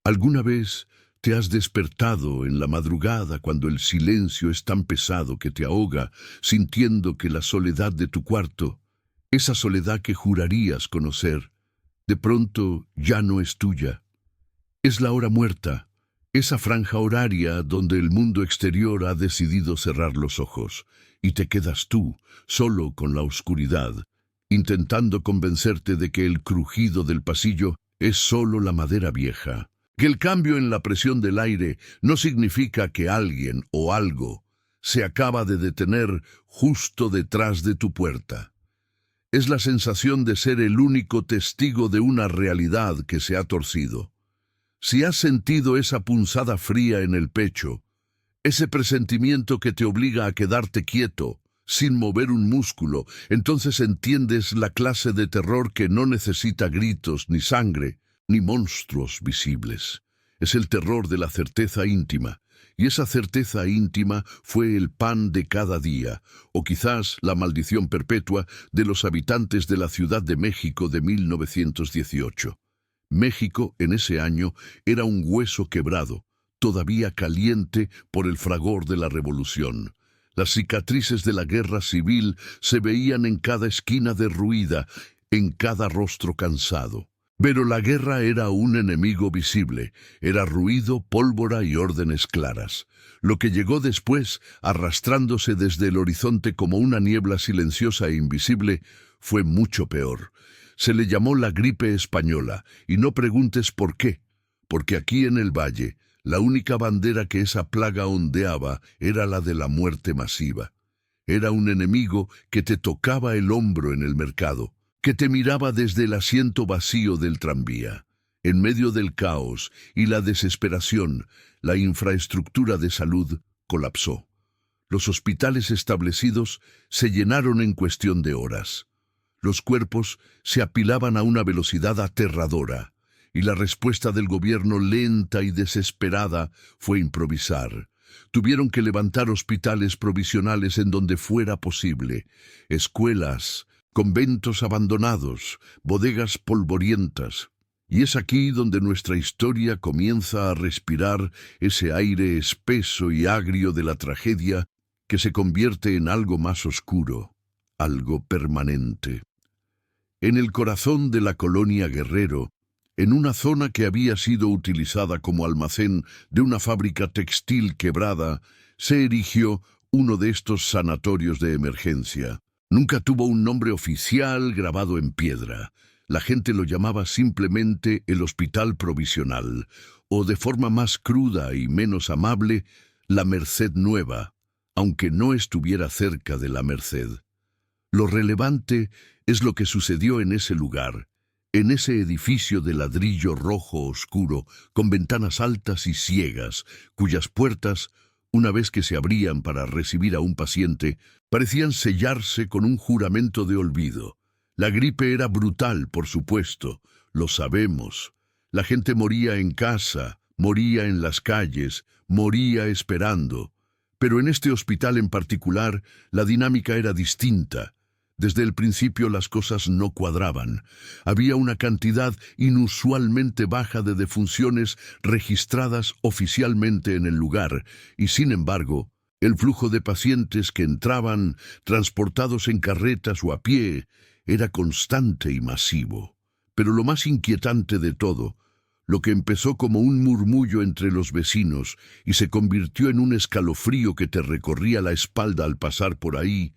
¿Alguna vez te has despertado en la madrugada cuando el silencio es tan pesado que te ahoga, sintiendo que la soledad de tu cuarto, esa soledad que jurarías conocer, de pronto ya no es tuya? Es la hora muerta, esa franja horaria donde el mundo exterior ha decidido cerrar los ojos, y te quedas tú, solo con la oscuridad, intentando convencerte de que el crujido del pasillo es solo la madera vieja, que el cambio en la presión del aire no significa que alguien o algo se acaba de detener justo detrás de tu puerta. Es la sensación de ser el único testigo de una realidad que se ha torcido. Si has sentido esa punzada fría en el pecho, ese presentimiento que te obliga a quedarte quieto, sin mover un músculo, entonces entiendes la clase de terror que no necesita gritos, ni sangre, ni monstruos visibles. Es el terror de la certeza íntima, y esa certeza íntima fue el pan de cada día, o quizás la maldición perpetua de los habitantes de la Ciudad de México de 1918. México, en ese año, era un hueso quebrado, todavía caliente por el fragor de la revolución. Las cicatrices de la guerra civil se veían en cada esquina derruida, en cada rostro cansado. Pero la guerra era un enemigo visible, era ruido, pólvora y órdenes claras. Lo que llegó después, arrastrándose desde el horizonte como una niebla silenciosa e invisible, fue mucho peor. Se le llamó la gripe española, y no preguntes por qué, porque aquí en el valle, la única bandera que esa plaga ondeaba era la de la muerte masiva. Era un enemigo que te tocaba el hombro en el mercado, que te miraba desde el asiento vacío del tranvía. En medio del caos y la desesperación, la infraestructura de salud colapsó. Los hospitales establecidos se llenaron en cuestión de horas. Los cuerpos se apilaban a una velocidad aterradora, y la respuesta del gobierno, lenta y desesperada, fue improvisar. Tuvieron que levantar hospitales provisionales en donde fuera posible, escuelas, conventos abandonados, bodegas polvorientas. Y es aquí donde nuestra historia comienza a respirar ese aire espeso y agrio de la tragedia que se convierte en algo más oscuro, algo permanente. En el corazón de la colonia Guerrero, en una zona que había sido utilizada como almacén de una fábrica textil quebrada, se erigió uno de estos sanatorios de emergencia. Nunca tuvo un nombre oficial grabado en piedra. La gente lo llamaba simplemente el Hospital Provisional, o de forma más cruda y menos amable, la Merced Nueva, aunque no estuviera cerca de la Merced. Lo relevante es lo que sucedió en ese lugar, en ese edificio de ladrillo rojo oscuro, con ventanas altas y ciegas, cuyas puertas, una vez que se abrían para recibir a un paciente, parecían sellarse con un juramento de olvido. La gripe era brutal, por supuesto, lo sabemos. La gente moría en casa, moría en las calles, moría esperando. Pero en este hospital en particular, la dinámica era distinta. Desde el principio las cosas no cuadraban. Había una cantidad inusualmente baja de defunciones registradas oficialmente en el lugar, y sin embargo, el flujo de pacientes que entraban, transportados en carretas o a pie, era constante y masivo. Pero lo más inquietante de todo, lo que empezó como un murmullo entre los vecinos y se convirtió en un escalofrío que te recorría la espalda al pasar por ahí,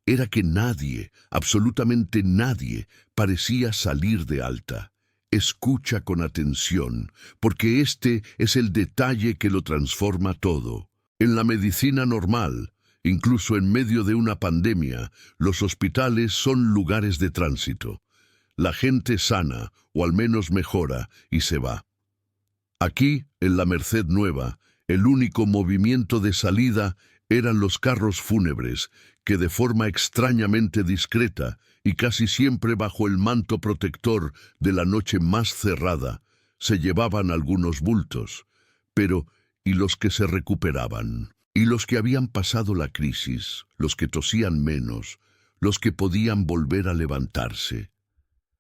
era que nadie, absolutamente nadie, parecía salir de alta. Escucha con atención, porque este es el detalle que lo transforma todo. En la medicina normal, incluso en medio de una pandemia, los hospitales son lugares de tránsito. La gente sana, o al menos mejora, y se va. Aquí, en la Merced Nueva, el único movimiento de salida eran los carros fúnebres, que de forma extrañamente discreta y casi siempre bajo el manto protector de la noche más cerrada, se llevaban algunos bultos. Pero, ¿y los que se recuperaban? ¿Y los que habían pasado la crisis? ¿Los que tosían menos? ¿Los que podían volver a levantarse?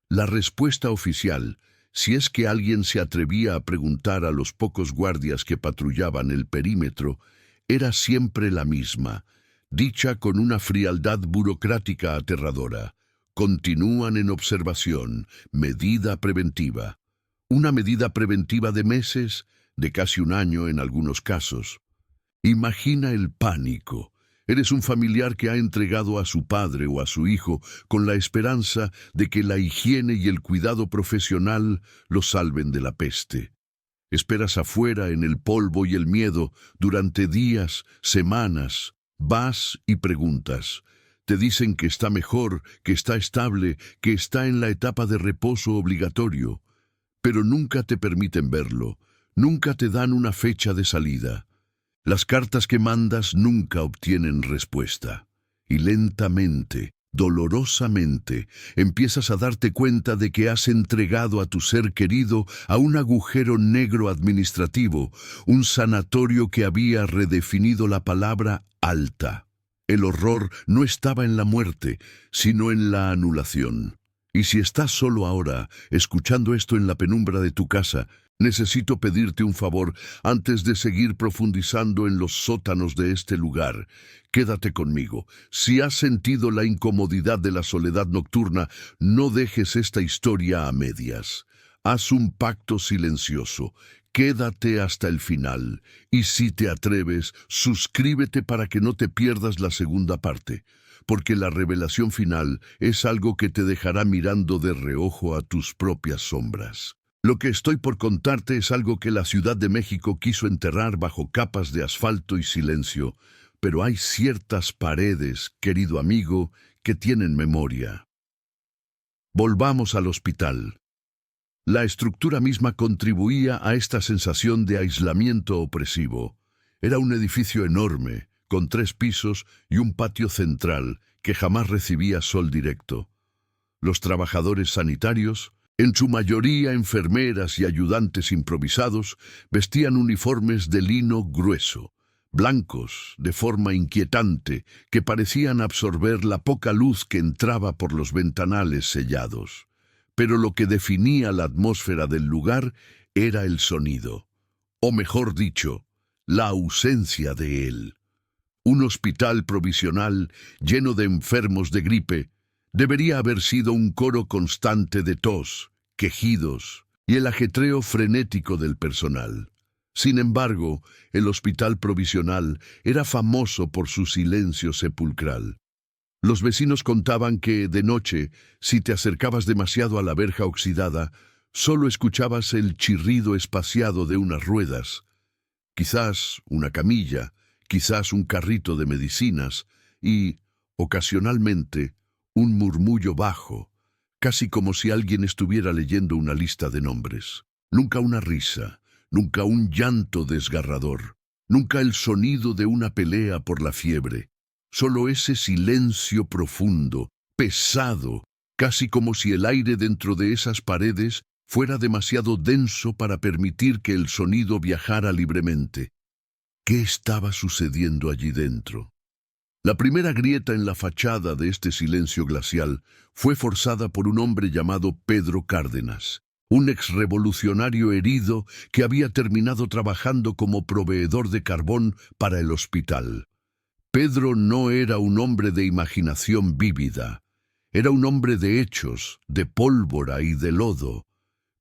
La respuesta oficial, si es que alguien se atrevía a preguntar a los pocos guardias que patrullaban el perímetro, era siempre la misma, dicha con una frialdad burocrática aterradora. Continúan en observación, medida preventiva. Una medida preventiva de meses, de casi un año en algunos casos. Imagina el pánico. Eres un familiar que ha entregado a su padre o a su hijo con la esperanza de que la higiene y el cuidado profesional lo salven de la peste. Esperas afuera en el polvo y el miedo durante días, semanas. Vas y preguntas. Te dicen que está mejor, que está estable, que está en la etapa de reposo obligatorio. Pero nunca te permiten verlo. Nunca te dan una fecha de salida. Las cartas que mandas nunca obtienen respuesta. Y lentamente, dolorosamente, empiezas a darte cuenta de que has entregado a tu ser querido a un agujero negro administrativo, un sanatorio que había redefinido la palabra alta. El horror no estaba en la muerte, sino en la anulación. Y si estás solo ahora, escuchando esto en la penumbra de tu casa, necesito pedirte un favor antes de seguir profundizando en los sótanos de este lugar. Quédate conmigo. Si has sentido la incomodidad de la soledad nocturna, no dejes esta historia a medias. Haz un pacto silencioso. Quédate hasta el final. Y si te atreves, suscríbete para que no te pierdas la segunda parte. Porque la revelación final es algo que te dejará mirando de reojo a tus propias sombras. Lo que estoy por contarte es algo que la Ciudad de México quiso enterrar bajo capas de asfalto y silencio, pero hay ciertas paredes, querido amigo, que tienen memoria. Volvamos al hospital. La estructura misma contribuía a esta sensación de aislamiento opresivo. Era un edificio enorme, con 3 pisos y un patio central que jamás recibía sol directo. Los trabajadores sanitarios, en su mayoría enfermeras y ayudantes improvisados, vestían uniformes de lino grueso, blancos de forma inquietante, que parecían absorber la poca luz que entraba por los ventanales sellados. Pero lo que definía la atmósfera del lugar era el sonido, o mejor dicho, la ausencia de él. Un hospital provisional lleno de enfermos de gripe debería haber sido un coro constante de tos, quejidos y el ajetreo frenético del personal. Sin embargo, el hospital provisional era famoso por su silencio sepulcral. Los vecinos contaban que, de noche, si te acercabas demasiado a la verja oxidada, solo escuchabas el chirrido espaciado de unas ruedas, quizás una camilla, quizás un carrito de medicinas y, ocasionalmente, un murmullo bajo, casi como si alguien estuviera leyendo una lista de nombres. Nunca una risa, nunca un llanto desgarrador, nunca el sonido de una pelea por la fiebre. Solo ese silencio profundo, pesado, casi como si el aire dentro de esas paredes fuera demasiado denso para permitir que el sonido viajara libremente. ¿Qué estaba sucediendo allí dentro? La primera grieta en la fachada de este silencio glacial fue forzada por un hombre llamado Pedro Cárdenas, un exrevolucionario herido que había terminado trabajando como proveedor de carbón para el hospital. Pedro no era un hombre de imaginación vívida, era un hombre de hechos, de pólvora y de lodo.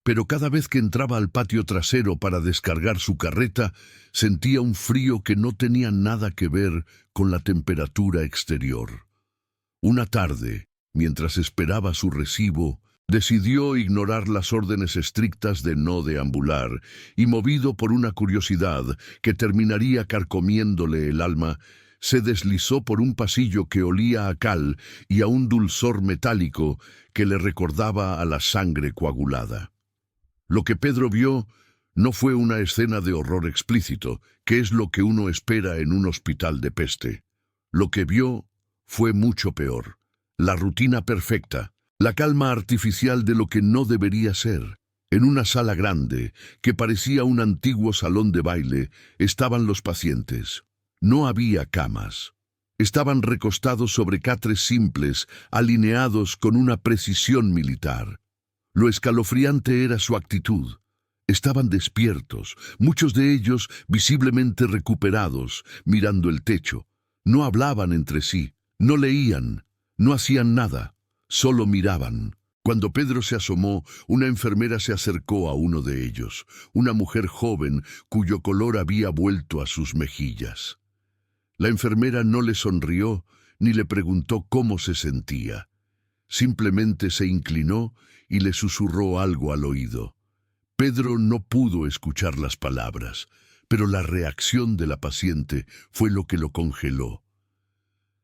Pero cada vez que entraba al patio trasero para descargar su carreta, sentía un frío que no tenía nada que ver con la temperatura exterior. Una tarde, mientras esperaba su recibo, decidió ignorar las órdenes estrictas de no deambular y, movido por una curiosidad que terminaría carcomiéndole el alma, se deslizó por un pasillo que olía a cal y a un dulzor metálico que le recordaba a la sangre coagulada. Lo que Pedro vio no fue una escena de horror explícito, que es lo que uno espera en un hospital de peste. Lo que vio fue mucho peor. La rutina perfecta, la calma artificial de lo que no debería ser. En una sala grande, que parecía un antiguo salón de baile, estaban los pacientes. No había camas. Estaban recostados sobre catres simples, alineados con una precisión militar. Lo escalofriante era su actitud. Estaban despiertos, muchos de ellos visiblemente recuperados, mirando el techo. No hablaban entre sí, no leían, no hacían nada, solo miraban. Cuando Pedro se asomó, una enfermera se acercó a uno de ellos, una mujer joven cuyo color había vuelto a sus mejillas. La enfermera no le sonrió ni le preguntó cómo se sentía. Simplemente se inclinó y le susurró algo al oído. Pedro no pudo escuchar las palabras, pero la reacción de la paciente fue lo que lo congeló.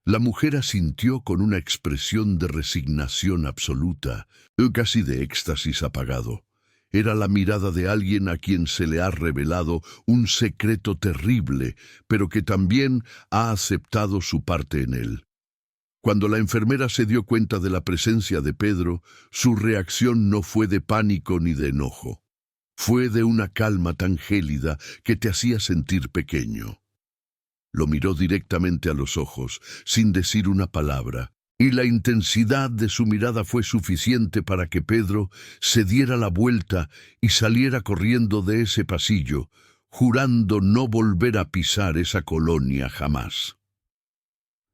La mujer asintió con una expresión de resignación absoluta, casi de éxtasis apagado. Era la mirada de alguien a quien se le ha revelado un secreto terrible, pero que también ha aceptado su parte en él. Cuando la enfermera se dio cuenta de la presencia de Pedro, su reacción no fue de pánico ni de enojo. Fue de una calma tan gélida que te hacía sentir pequeño. Lo miró directamente a los ojos, sin decir una palabra, y la intensidad de su mirada fue suficiente para que Pedro se diera la vuelta y saliera corriendo de ese pasillo, jurando no volver a pisar esa colonia jamás.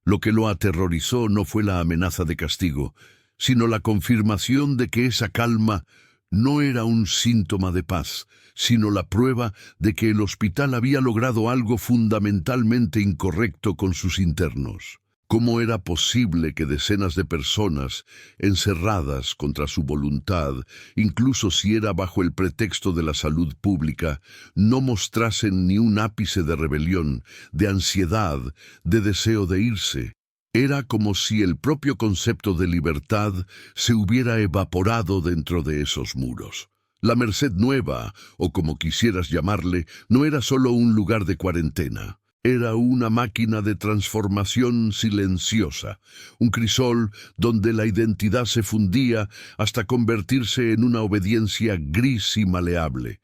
Lo que lo aterrorizó no fue la amenaza de castigo, sino la confirmación de que esa calma no era un síntoma de paz, sino la prueba de que el hospital había logrado algo fundamentalmente incorrecto con sus internos. ¿Cómo era posible que decenas de personas, encerradas contra su voluntad, incluso si era bajo el pretexto de la salud pública, no mostrasen ni un ápice de rebelión, de ansiedad, de deseo de irse? Era como si el propio concepto de libertad se hubiera evaporado dentro de esos muros. La Merced Nueva, o como quisieras llamarle, no era solo un lugar de cuarentena. Era una máquina de transformación silenciosa, un crisol donde la identidad se fundía hasta convertirse en una obediencia gris y maleable.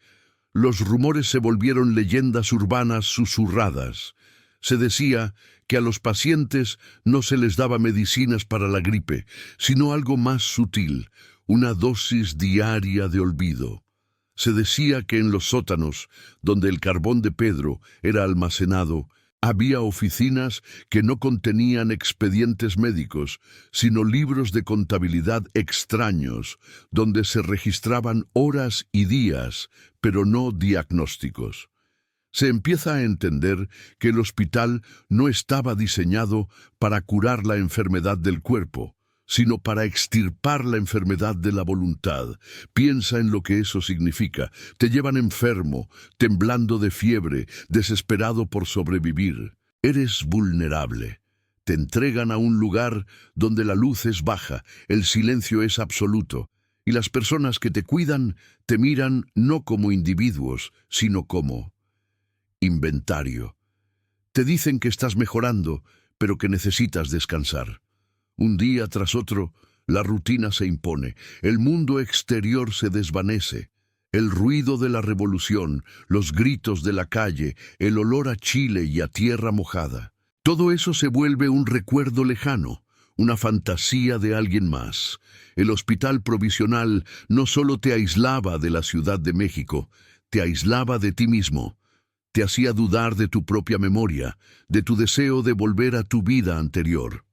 Los rumores se volvieron leyendas urbanas susurradas. Se decía que a los pacientes no se les daba medicinas para la gripe, sino algo más sutil, una dosis diaria de olvido. Se decía que en los sótanos, donde el carbón de Pedro era almacenado, había oficinas que no contenían expedientes médicos, sino libros de contabilidad extraños, donde se registraban horas y días, pero no diagnósticos. Se empieza a entender que el hospital no estaba diseñado para curar la enfermedad del cuerpo, sino para extirpar la enfermedad de la voluntad. Piensa en lo que eso significa. Te llevan enfermo, temblando de fiebre, desesperado por sobrevivir. Eres vulnerable. Te entregan a un lugar donde la luz es baja, el silencio es absoluto, y las personas que te cuidan te miran no como individuos, sino como inventario. Te dicen que estás mejorando, pero que necesitas descansar. Un día tras otro, la rutina se impone, el mundo exterior se desvanece. El ruido de la revolución, los gritos de la calle, el olor a chile y a tierra mojada. Todo eso se vuelve un recuerdo lejano, una fantasía de alguien más. El hospital provisional no solo te aislaba de la Ciudad de México, te aislaba de ti mismo. Te hacía dudar de tu propia memoria, de tu deseo de volver a tu vida anterior.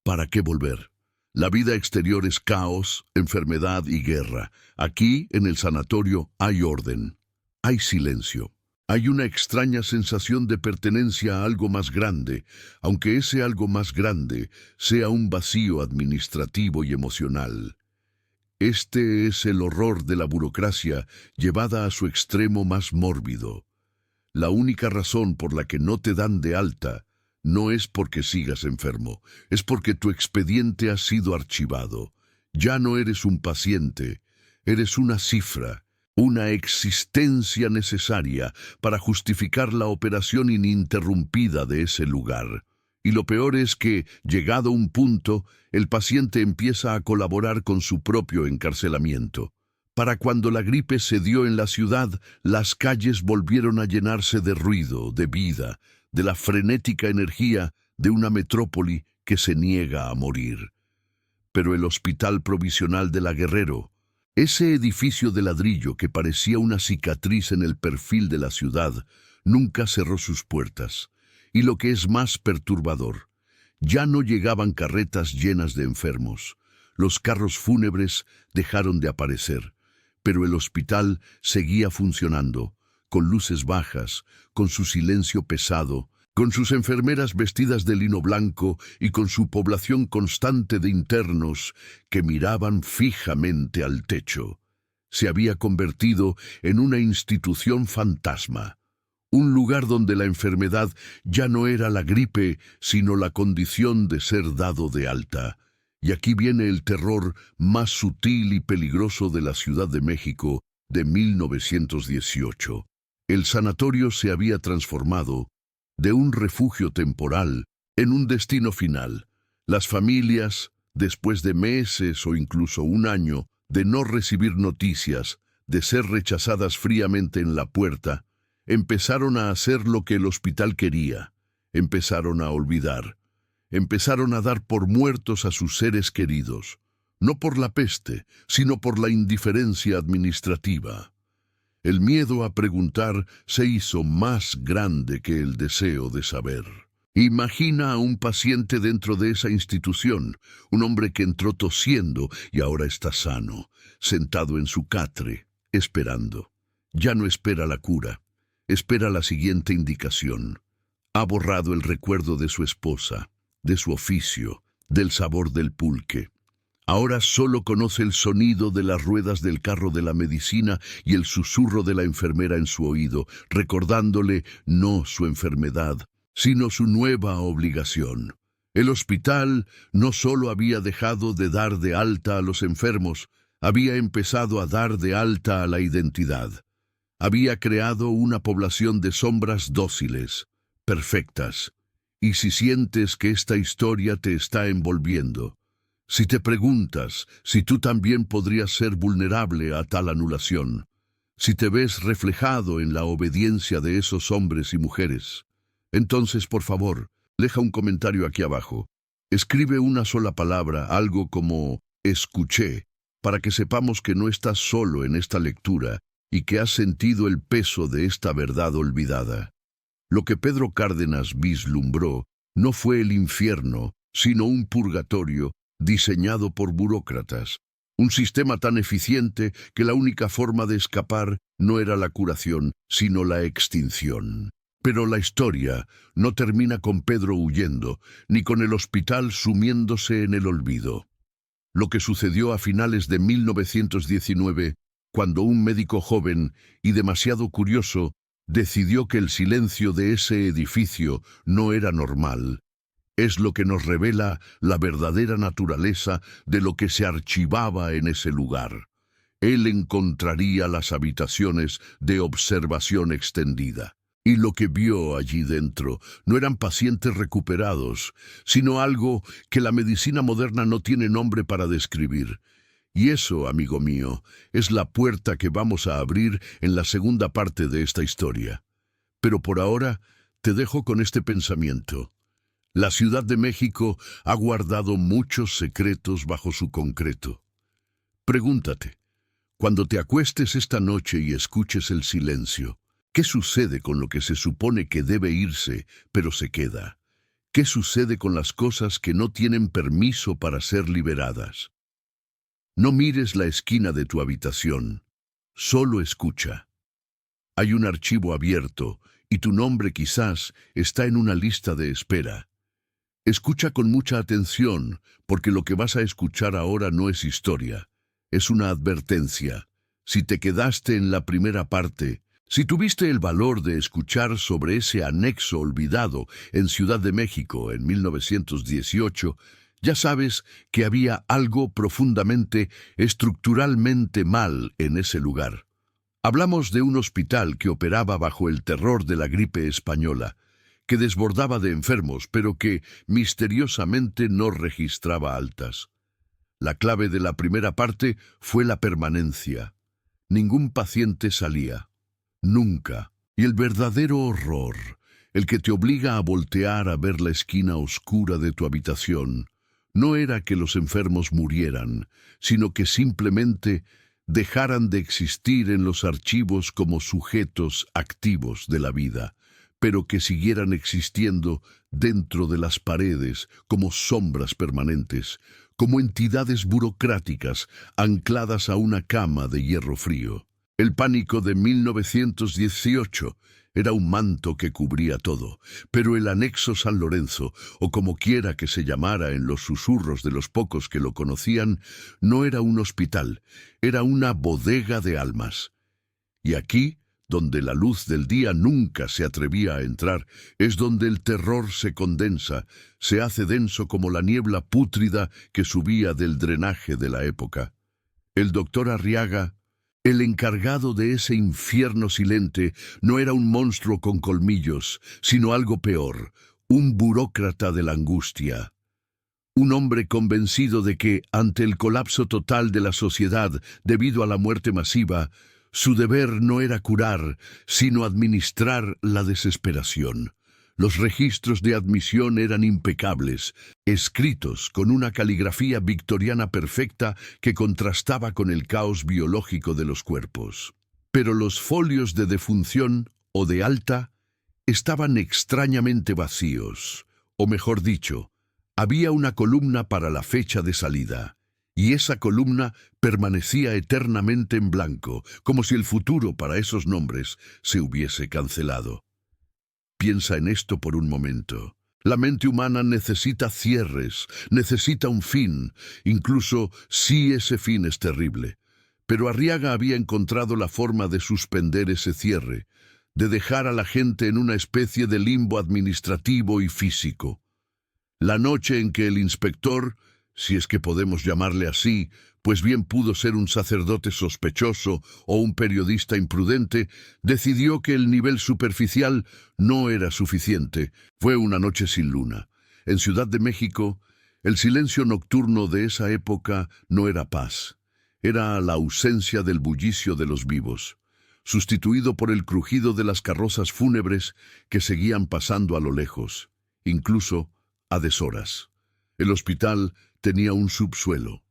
¿Para qué volver? La vida exterior es caos, enfermedad y guerra. Aquí, en el sanatorio, hay orden. Hay silencio. Hay una extraña sensación de pertenencia a algo más grande, aunque ese algo más grande sea un vacío administrativo y emocional. Este es el horror de la burocracia llevada a su extremo más mórbido. La única razón por la que no te dan de alta no es porque sigas enfermo, es porque tu expediente ha sido archivado. Ya no eres un paciente, eres una cifra, una existencia necesaria para justificar la operación ininterrumpida de ese lugar. Y lo peor es que, llegado un punto, el paciente empieza a colaborar con su propio encarcelamiento. Para cuando la gripe se dio en la ciudad, las calles volvieron a llenarse de ruido, de vida, de la frenética energía de una metrópoli que se niega a morir. Pero el hospital provisional de la Guerrero, Ese edificio de ladrillo que parecía una cicatriz en el perfil de la ciudad nunca cerró sus puertas. Y lo que es más perturbador, ya no llegaban carretas llenas de enfermos. Los carros fúnebres dejaron de aparecer, pero el hospital seguía funcionando, con luces bajas, con su silencio pesado, con sus enfermeras vestidas de lino blanco y con su población constante de internos que miraban fijamente al techo. Se había convertido en una institución fantasma, un lugar donde la enfermedad ya no era la gripe, sino la condición de ser dado de alta. Y aquí viene el terror más sutil y peligroso de la Ciudad de México de 1918. El sanatorio se había transformado de un refugio temporal en un destino final. Las familias, después de meses o incluso un año de no recibir noticias, de ser rechazadas fríamente en la puerta, empezaron a hacer lo que el hospital quería. Empezaron a olvidar. Empezaron a dar por muertos a sus seres queridos, no por la peste, sino por la indiferencia administrativa. El miedo a preguntar se hizo más grande que el deseo de saber. Imagina a un paciente dentro de esa institución, un hombre que entró tosiendo y ahora está sano, sentado en su catre, esperando. Ya no espera la cura, espera la siguiente indicación. Ha borrado el recuerdo de su esposa, de su oficio, del sabor del pulque. Ahora solo conoce el sonido de las ruedas del carro de la medicina y el susurro de la enfermera en su oído, recordándole no su enfermedad, sino su nueva obligación. El hospital no solo había dejado de dar de alta a los enfermos, había empezado a dar de alta a la identidad. Había creado una población de sombras dóciles, perfectas. Y si sientes que esta historia te está envolviendo, si te preguntas si tú también podrías ser vulnerable a tal anulación, si te ves reflejado en la obediencia de esos hombres y mujeres, entonces, por favor, deja un comentario aquí abajo. Escribe una sola palabra, algo como escuché, para que sepamos que no estás solo en esta lectura y que has sentido el peso de esta verdad olvidada. Lo que Pedro Cárdenas vislumbró no fue el infierno, sino un purgatorio diseñado por burócratas, un sistema tan eficiente que la única forma de escapar no era la curación, sino la extinción. Pero la historia no termina con Pedro huyendo, ni con el hospital sumiéndose en el olvido. Lo que sucedió a finales de 1919, cuando un médico joven y demasiado curioso decidió que el silencio de ese edificio no era normal, es lo que nos revela la verdadera naturaleza de lo que se archivaba en ese lugar. Él encontraría las habitaciones de observación extendida. Y lo que vio allí dentro no eran pacientes recuperados, sino algo que la medicina moderna no tiene nombre para describir. Y eso, amigo mío, es la puerta que vamos a abrir en la segunda parte de esta historia. Pero por ahora te dejo con este pensamiento. La Ciudad de México ha guardado muchos secretos bajo su concreto. Pregúntate, cuando te acuestes esta noche y escuches el silencio, ¿qué sucede con lo que se supone que debe irse, pero se queda? ¿Qué sucede con las cosas que no tienen permiso para ser liberadas? No mires la esquina de tu habitación, solo escucha. Hay un archivo abierto y tu nombre quizás está en una lista de espera. Escucha con mucha atención, porque lo que vas a escuchar ahora no es historia, es una advertencia. Si te quedaste en la primera parte, si tuviste el valor de escuchar sobre ese anexo olvidado en Ciudad de México en 1918, ya sabes que había algo profundamente, estructuralmente mal en ese lugar. Hablamos de un hospital que operaba bajo el terror de la gripe española, que desbordaba de enfermos, pero que misteriosamente no registraba altas. La clave de la primera parte fue la permanencia. Ningún paciente salía. Nunca. Y el verdadero horror, el que te obliga a voltear a ver la esquina oscura de tu habitación, no era que los enfermos murieran, sino que simplemente dejaran de existir en los archivos como sujetos activos de la vida, pero que siguieran existiendo dentro de las paredes como sombras permanentes, como entidades burocráticas ancladas a una cama de hierro frío. El pánico de 1918 era un manto que cubría todo, pero el anexo San Lorenzo, o como quiera que se llamara en los susurros de los pocos que lo conocían, no era un hospital, era una bodega de almas. Y aquí, donde la luz del día nunca se atrevía a entrar, es donde el terror se condensa, se hace denso como la niebla pútrida que subía del drenaje de la época. El doctor Arriaga, el encargado de ese infierno silente, no era un monstruo con colmillos, sino algo peor, un burócrata de la angustia. Un hombre convencido de que, ante el colapso total de la sociedad debido a la muerte masiva, su deber no era curar, sino administrar la desesperación. Los registros de admisión eran impecables, escritos con una caligrafía victoriana perfecta que contrastaba con el caos biológico de los cuerpos. Pero los folios de defunción o de alta estaban extrañamente vacíos, o mejor dicho, había una columna para la fecha de salida, y esa columna permanecía eternamente en blanco, como si el futuro para esos nombres se hubiese cancelado. Piensa en esto por un momento. La mente humana necesita cierres, necesita un fin, incluso si ese fin es terrible. Pero Arriaga había encontrado la forma de suspender ese cierre, de dejar a la gente en una especie de limbo administrativo y físico. La noche en que el inspector, si es que podemos llamarle así, pues bien pudo ser un sacerdote sospechoso o un periodista imprudente, decidió que el nivel superficial no era suficiente. Fue una noche sin luna. En Ciudad de México, el silencio nocturno de esa época no era paz. Era la ausencia del bullicio de los vivos, sustituido por el crujido de las carrozas fúnebres que seguían pasando a lo lejos, incluso a deshoras. El hospital tenía un subsuelo.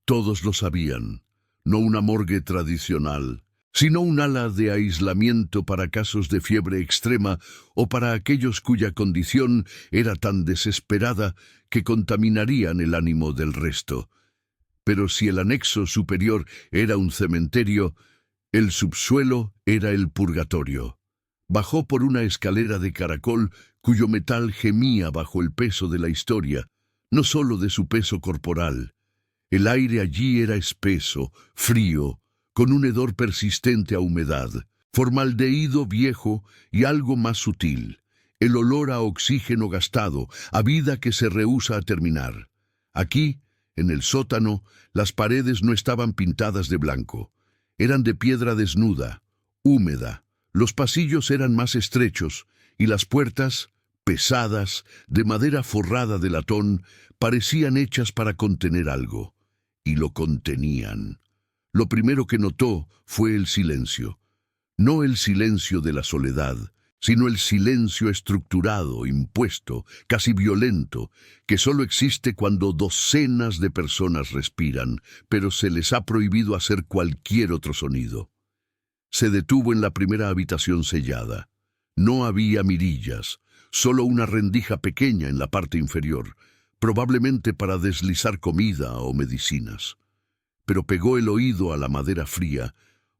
Todos lo sabían, no una morgue tradicional, sino un ala de aislamiento para casos de fiebre extrema o para aquellos cuya condición era tan desesperada que contaminarían el ánimo del resto. Pero si el anexo superior era un cementerio, el subsuelo era el purgatorio. Bajó por una escalera de caracol cuyo metal gemía bajo el peso de la historia, no solo de su peso corporal. El aire allí era espeso, frío, con un hedor persistente a humedad, formaldehído viejo y algo más sutil, el olor a oxígeno gastado, a vida que se rehúsa a terminar. Aquí, en el sótano, las paredes no estaban pintadas de blanco, eran de piedra desnuda, húmeda. Los pasillos eran más estrechos y las puertas, pesadas, de madera forrada de latón, parecían hechas para contener algo. Y lo contenían. Lo primero que notó fue el silencio. No el silencio de la soledad, sino el silencio estructurado, impuesto, casi violento, que solo existe cuando docenas de personas respiran, pero se les ha prohibido hacer cualquier otro sonido. Se detuvo en la primera habitación sellada. No había mirillas, solo una rendija pequeña en la parte inferior, probablemente para deslizar comida o medicinas. Pero pegó el oído a la madera fría,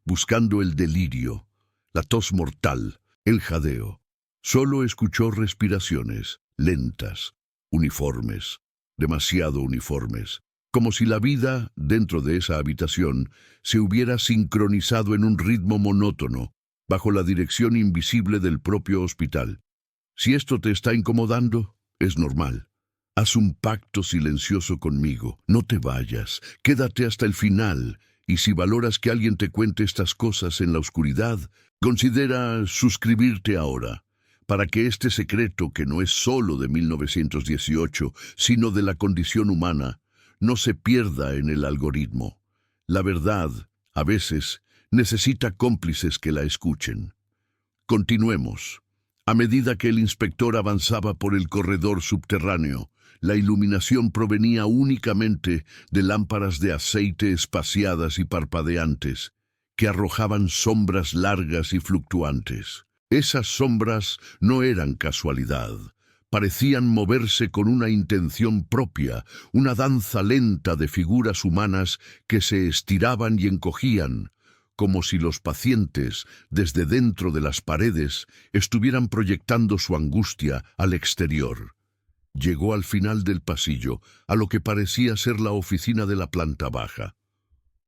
buscando el delirio, la tos mortal, el jadeo. Solo escuchó respiraciones, lentas, uniformes, demasiado uniformes, como si la vida, dentro de esa habitación, se hubiera sincronizado en un ritmo monótono, bajo la dirección invisible del propio hospital. Si esto te está incomodando, es normal. Haz un pacto silencioso conmigo, no te vayas, quédate hasta el final, y si valoras que alguien te cuente estas cosas en la oscuridad, considera suscribirte ahora, para que este secreto, que no es solo de 1918, sino de la condición humana, no se pierda en el algoritmo. La verdad, a veces, necesita cómplices que la escuchen. Continuemos. A medida que el inspector avanzaba por el corredor subterráneo, la iluminación provenía únicamente de lámparas de aceite espaciadas y parpadeantes, que arrojaban sombras largas y fluctuantes. Esas sombras no eran casualidad. Parecían moverse con una intención propia, una danza lenta de figuras humanas que se estiraban y encogían, como si los pacientes, desde dentro de las paredes, estuvieran proyectando su angustia al exterior. Llegó al final del pasillo, a lo que parecía ser la oficina de la planta baja.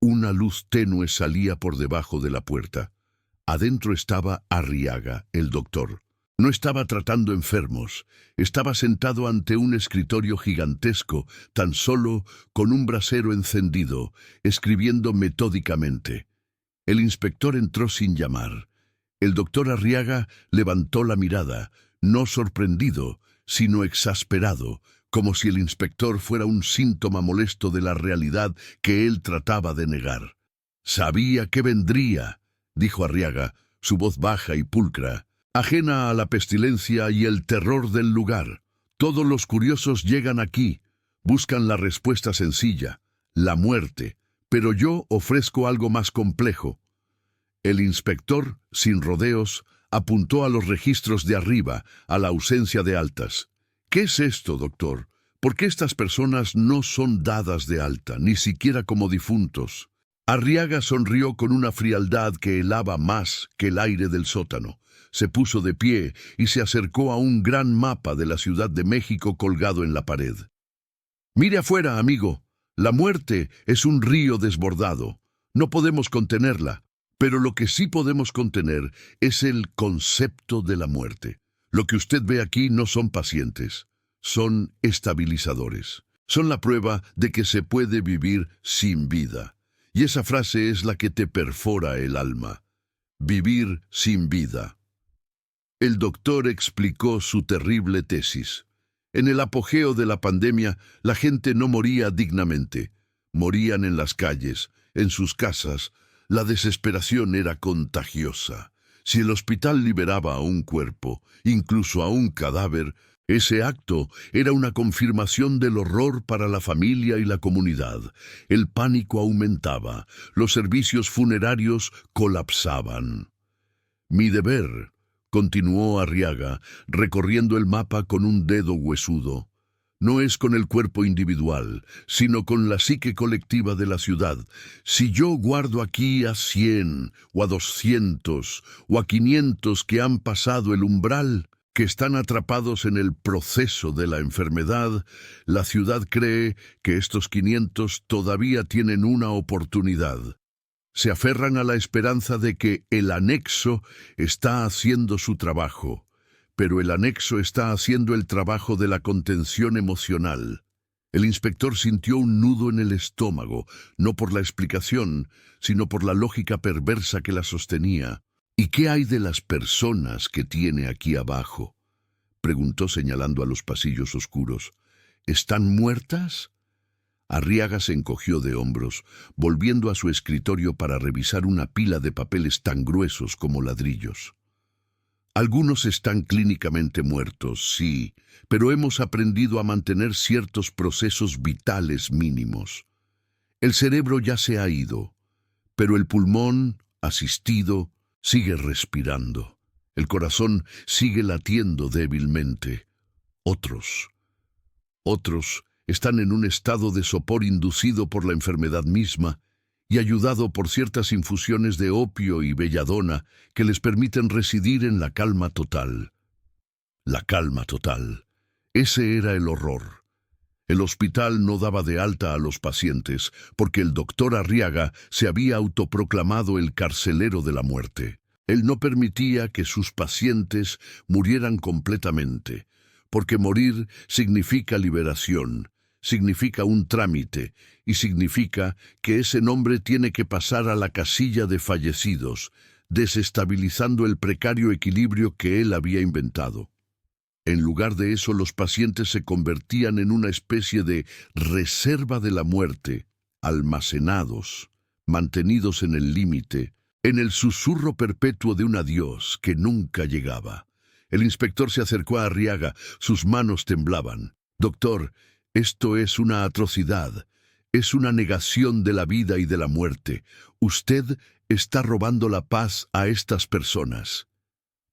Una luz tenue salía por debajo de la puerta. Adentro estaba Arriaga, el doctor. No estaba tratando enfermos, estaba sentado ante un escritorio gigantesco, tan solo con un brasero encendido, escribiendo metódicamente. El inspector entró sin llamar. El doctor Arriaga levantó la mirada, no sorprendido, sino exasperado, como si el inspector fuera un síntoma molesto de la realidad que él trataba de negar. «Sabía que vendría», dijo Arriaga, su voz baja y pulcra, ajena a la pestilencia y el terror del lugar. «Todos los curiosos llegan aquí, buscan la respuesta sencilla, la muerte, pero yo ofrezco algo más complejo». El inspector, sin rodeos, apuntó a los registros de arriba, a la ausencia de altas. «¿Qué es esto, doctor? ¿Por qué estas personas no son dadas de alta, ni siquiera como difuntos?» Arriaga sonrió con una frialdad que helaba más que el aire del sótano. Se puso de pie y se acercó a un gran mapa de la Ciudad de México colgado en la pared. «Mire afuera, amigo. La muerte es un río desbordado. No podemos contenerla, pero lo que sí podemos contener es el concepto de la muerte. Lo que usted ve aquí no son pacientes, son estabilizadores. Son la prueba de que se puede vivir sin vida. Y esa frase es la que te perfora el alma. Vivir sin vida». El doctor explicó su terrible tesis. En el apogeo de la pandemia, la gente no moría dignamente. Morían en las calles, en sus casas. La desesperación era contagiosa. Si el hospital liberaba a un cuerpo, incluso a un cadáver, ese acto era una confirmación del horror para la familia y la comunidad. El pánico aumentaba, los servicios funerarios colapsaban. «Mi deber», continuó Arriaga, recorriendo el mapa con un dedo huesudo, «no es con el cuerpo individual, sino con la psique colectiva de la ciudad. Si yo guardo aquí a 100, o a 200, o a 500 que han pasado el umbral, que están atrapados en el proceso de la enfermedad, la ciudad cree que estos 500 todavía tienen una oportunidad. Se aferran a la esperanza de que el anexo está haciendo su trabajo, pero el anexo está haciendo el trabajo de la contención emocional». El inspector sintió un nudo en el estómago, no por la explicación, sino por la lógica perversa que la sostenía. «¿Y qué hay de las personas que tiene aquí abajo?», preguntó señalando a los pasillos oscuros. «¿Están muertas?». Arriaga se encogió de hombros, volviendo a su escritorio para revisar una pila de papeles tan gruesos como ladrillos. «Algunos están clínicamente muertos, sí, pero hemos aprendido a mantener ciertos procesos vitales mínimos. El cerebro ya se ha ido, pero el pulmón, asistido, sigue respirando. El corazón sigue latiendo débilmente. Otros están en un estado de sopor inducido por la enfermedad misma y ayudado por ciertas infusiones de opio y belladona que les permiten residir en la calma total». La calma total. Ese era el horror. El hospital no daba de alta a los pacientes porque el doctor Arriaga se había autoproclamado el carcelero de la muerte. Él no permitía que sus pacientes murieran completamente, porque morir significa liberación, significa un trámite y significa que ese nombre tiene que pasar a la casilla de fallecidos, desestabilizando el precario equilibrio que él había inventado. En lugar de eso, los pacientes se convertían en una especie de reserva de la muerte, almacenados, mantenidos en el límite, en el susurro perpetuo de un adiós que nunca llegaba. El inspector se acercó a Arriaga, sus manos temblaban. «Doctor, esto es una atrocidad. Es una negación de la vida y de la muerte. Usted está robando la paz a estas personas».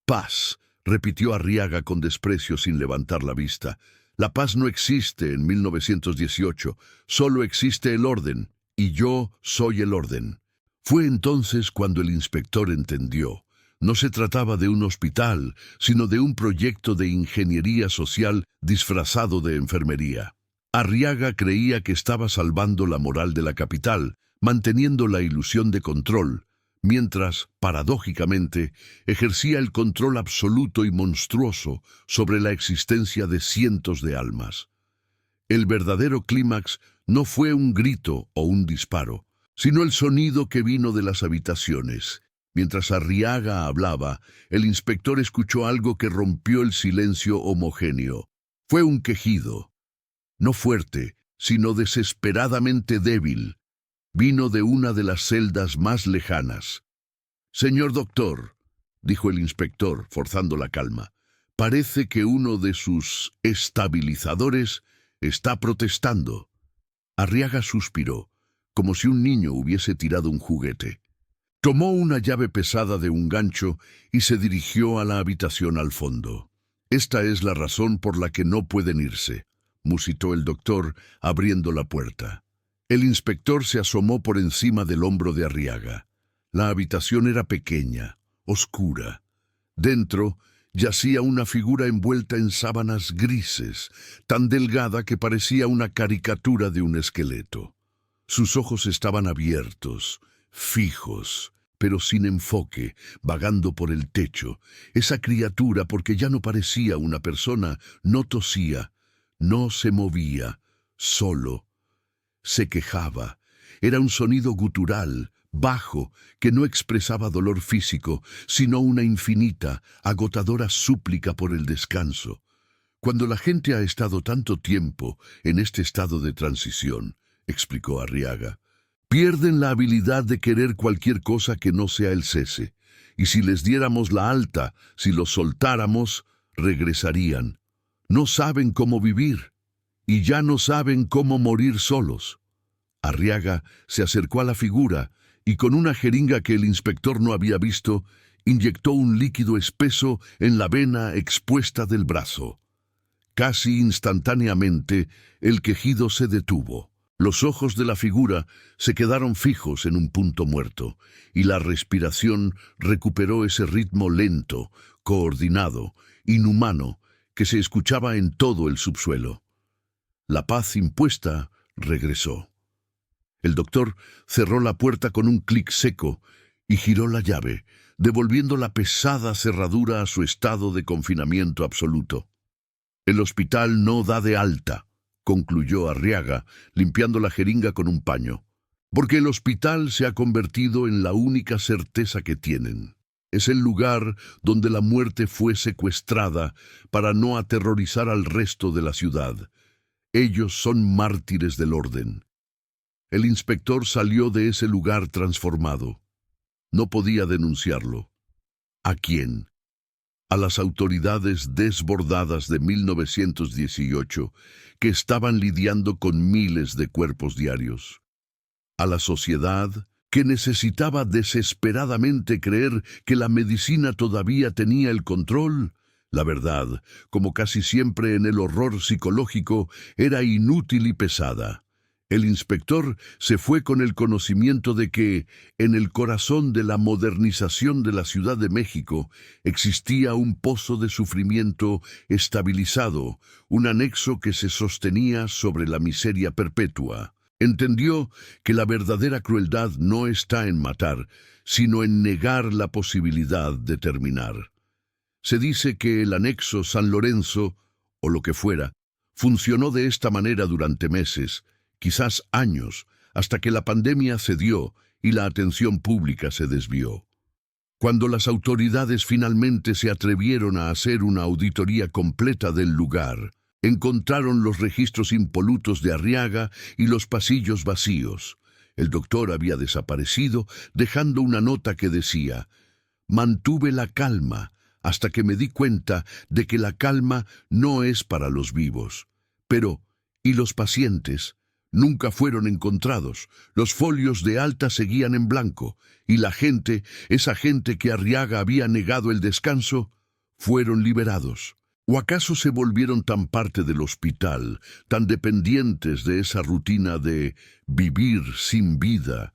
«Paz», repitió Arriaga con desprecio sin levantar la vista. «La paz no existe en 1918, solo existe el orden, y yo soy el orden». Fue entonces cuando el inspector entendió. No se trataba de un hospital, sino de un proyecto de ingeniería social disfrazado de enfermería. Arriaga creía que estaba salvando la moral de la capital, manteniendo la ilusión de control, mientras, paradójicamente, ejercía el control absoluto y monstruoso sobre la existencia de cientos de almas. El verdadero clímax no fue un grito o un disparo, sino el sonido que vino de las habitaciones. Mientras Arriaga hablaba, el inspector escuchó algo que rompió el silencio homogéneo. Fue un quejido, no fuerte, sino desesperadamente débil. Vino de una de las celdas más lejanas. «Señor doctor», dijo el inspector, forzando la calma, «parece que uno de sus estabilizadores está protestando». Arriaga suspiró, como si un niño hubiese tirado un juguete. Tomó una llave pesada de un gancho y se dirigió a la habitación al fondo. «Esta es la razón por la que no pueden irse», musitó el doctor, abriendo la puerta. El inspector se asomó por encima del hombro de Arriaga. La habitación era pequeña, oscura. Dentro yacía una figura envuelta en sábanas grises, tan delgada que parecía una caricatura de un esqueleto. Sus ojos estaban abiertos, fijos, pero sin enfoque, vagando por el techo. Esa criatura, porque ya no parecía una persona, no tosía, no se movía, solo. Se quejaba. Era un sonido gutural, bajo, que no expresaba dolor físico, sino una infinita, agotadora súplica por el descanso. Cuando la gente ha estado tanto tiempo en este estado de transición, explicó Arriaga, pierden la habilidad de querer cualquier cosa que no sea el cese, y si les diéramos la alta, si los soltáramos, regresarían. No saben cómo vivir, y ya no saben cómo morir solos. Arriaga se acercó a la figura y con una jeringa que el inspector no había visto, inyectó un líquido espeso en la vena expuesta del brazo. Casi instantáneamente, el quejido se detuvo. Los ojos de la figura se quedaron fijos en un punto muerto, y la respiración recuperó ese ritmo lento, coordinado, inhumano, que se escuchaba en todo el subsuelo. La paz impuesta regresó. El doctor cerró la puerta con un clic seco y giró la llave, devolviendo la pesada cerradura a su estado de confinamiento absoluto. «El hospital no da de alta», concluyó Arriaga, limpiando la jeringa con un paño, «porque el hospital se ha convertido en la única certeza que tienen. Es el lugar donde la muerte fue secuestrada para no aterrorizar al resto de la ciudad. Ellos son mártires del orden». El inspector salió de ese lugar transformado. No podía denunciarlo. ¿A quién? A las autoridades desbordadas de 1918, que estaban lidiando con miles de cuerpos diarios. A la sociedad, que necesitaba desesperadamente creer que la medicina todavía tenía el control. La verdad, como casi siempre en el horror psicológico, era inútil y pesada. El inspector se fue con el conocimiento de que, en el corazón de la modernización de la Ciudad de México, existía un pozo de sufrimiento estabilizado, un anexo que se sostenía sobre la miseria perpetua. Entendió que la verdadera crueldad no está en matar, sino en negar la posibilidad de terminar. Se dice que el anexo San Lorenzo, o lo que fuera, funcionó de esta manera durante meses, quizás años, hasta que la pandemia cedió y la atención pública se desvió. Cuando las autoridades finalmente se atrevieron a hacer una auditoría completa del lugar, encontraron los registros impolutos de Arriaga y los pasillos vacíos. El doctor había desaparecido, dejando una nota que decía: «Mantuve la calma hasta que me di cuenta de que la calma no es para los vivos. Pero, ¿y los pacientes? Nunca fueron encontrados. Los folios de alta seguían en blanco, y la gente, esa gente que Arriaga había negado el descanso, fueron liberados. ¿O acaso se volvieron tan parte del hospital, tan dependientes de esa rutina de vivir sin vida,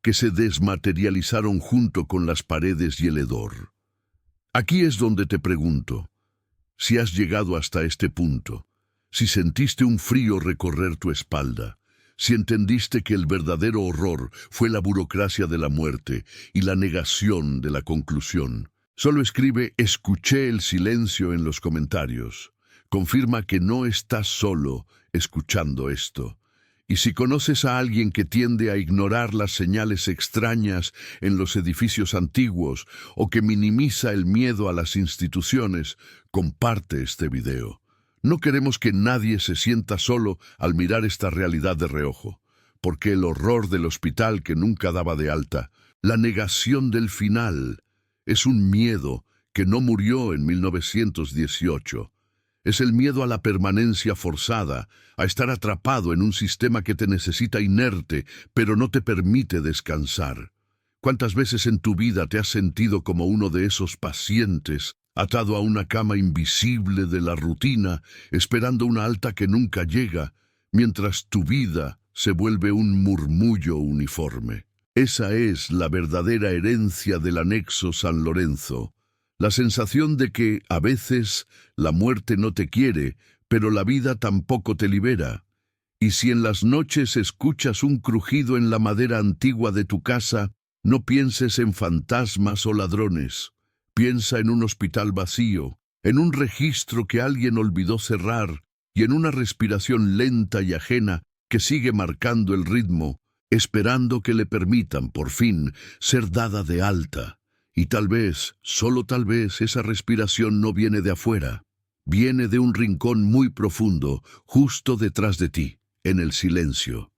que se desmaterializaron junto con las paredes y el hedor? Aquí es donde te pregunto, si has llegado hasta este punto, si sentiste un frío recorrer tu espalda, si entendiste que el verdadero horror fue la burocracia de la muerte y la negación de la conclusión. Solo escribe "escuché el silencio" en los comentarios. Confirma que no estás solo escuchando esto. Y si conoces a alguien que tiende a ignorar las señales extrañas en los edificios antiguos o que minimiza el miedo a las instituciones, comparte este video. No queremos que nadie se sienta solo al mirar esta realidad de reojo, porque el horror del hospital que nunca daba de alta, la negación del final, es un miedo que no murió en 1918. Es el miedo a la permanencia forzada, a estar atrapado en un sistema que te necesita inerte, pero no te permite descansar. ¿Cuántas veces en tu vida te has sentido como uno de esos pacientes, atado a una cama invisible de la rutina, esperando una alta que nunca llega, mientras tu vida se vuelve un murmullo uniforme? Esa es la verdadera herencia del anexo San Lorenzo. La sensación de que, a veces, la muerte no te quiere, pero la vida tampoco te libera. Y si en las noches escuchas un crujido en la madera antigua de tu casa, no pienses en fantasmas o ladrones. Piensa en un hospital vacío, en un registro que alguien olvidó cerrar y en una respiración lenta y ajena que sigue marcando el ritmo, esperando que le permitan, por fin, ser dada de alta. Y tal vez, solo tal vez, esa respiración no viene de afuera. Viene de un rincón muy profundo, justo detrás de ti, en el silencio.